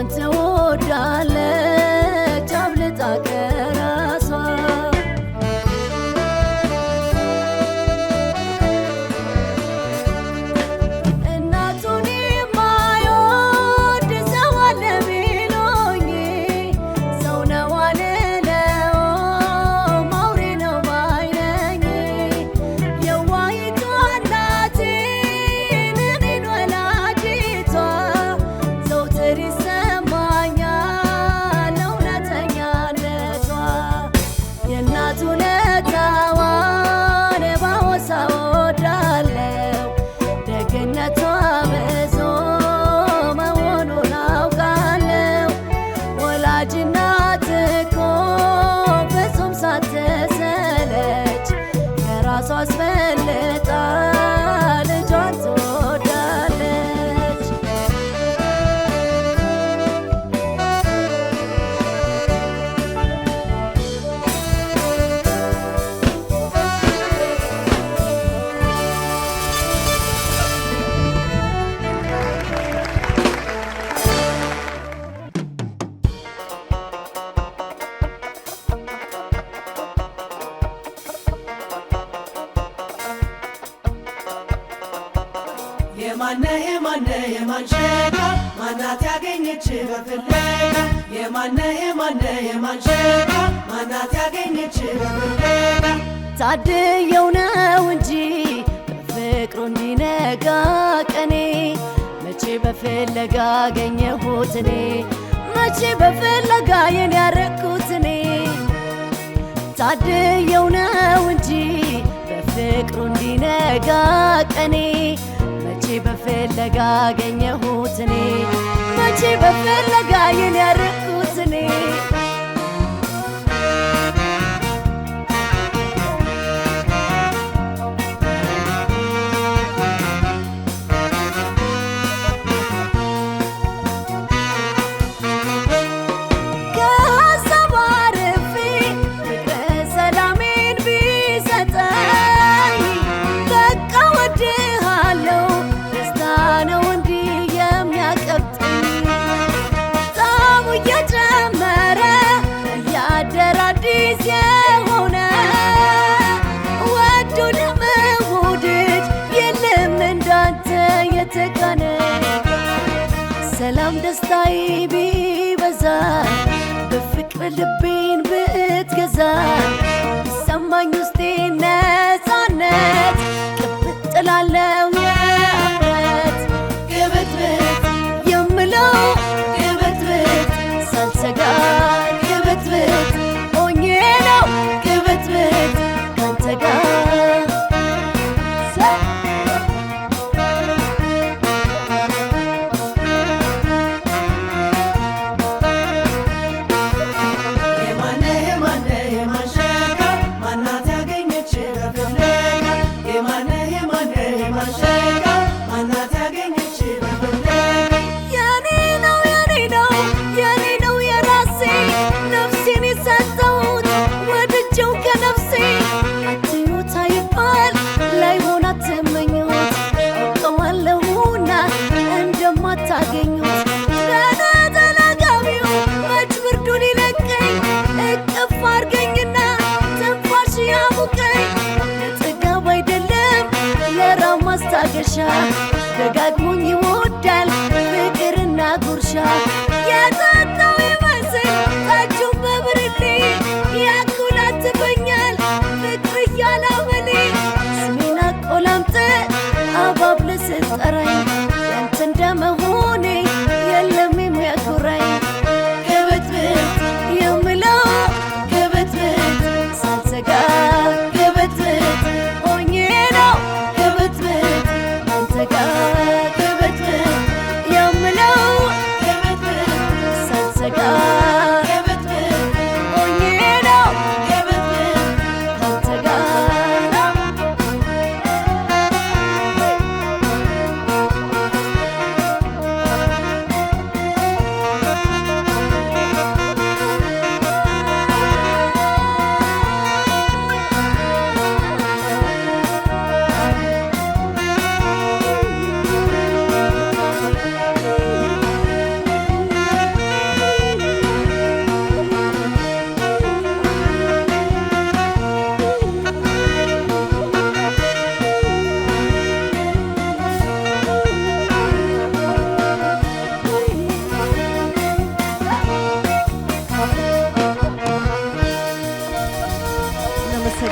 ልጇን ትወዳለች አብልጣ ከራሷ እናቱን የማይወድ ሰው አለ ቢሉኝ ሰው ነው አልለውም አውሬ ነው ባይ ነኝ። የዋሂቷ እናቴን እኔን ወላዲቷ ዘውትር ይሰማኛል እውነተኛነቷ። የእናት ውለታዋን ባወሳ እወዳለሁ ደግነቷ ብዙ መሆኑን አውቃለሁ። ወላጅ እናት እኮ ፍጹም ሳትሰለች ከራሷ አስበልጣ ልጇን ትወዳለች። የማንሸጋ ማናት ያገኘች በፍለጋ የማንሸጋ ማናት ያገኘች በፍለጋ ታድየው ነው እንጂ በፍቅሩ እንዲነጋ ቀኔ መቼ በፍለጋ አገኘሁት እኔ መቼ በፍለጋ የኔ ያረኩት እኔ ታድየው ነው እንጂ በፍቅሩ እንዲነጋ ቀኔ መቼ በፍለጋ አገኘሁት እኔ መቼ በፍለጋ የኔ ያረኩት እኔ ከሀሳብ አርፌ ፍቅር ሰላሜን ቢሰጠኝ በቃ ወድሃለሁ ደስታ ነው እንዲህ የሚያቀብጠኝ። ጣዕሙ እየጨመረ እያደረ አዲስ የሆነ ወዶ ለመውደድ የለም እንዳንተ የተካነ። ሰላም ደስታዬ ቢበዛ በፍቅር ልቤን ብትገዛ ሰማኝ ውስጤ ነፃነት ቅብጥ ላለው የእምነት ግብትብት የምለው ግብትብት ሳልሰጋ ግብትብት ሆኜ ነው ግብትብት ካንተ ጋር የማንሸጋ ማናት ያገኘች በፍለጋ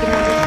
አመሰግናለሁ።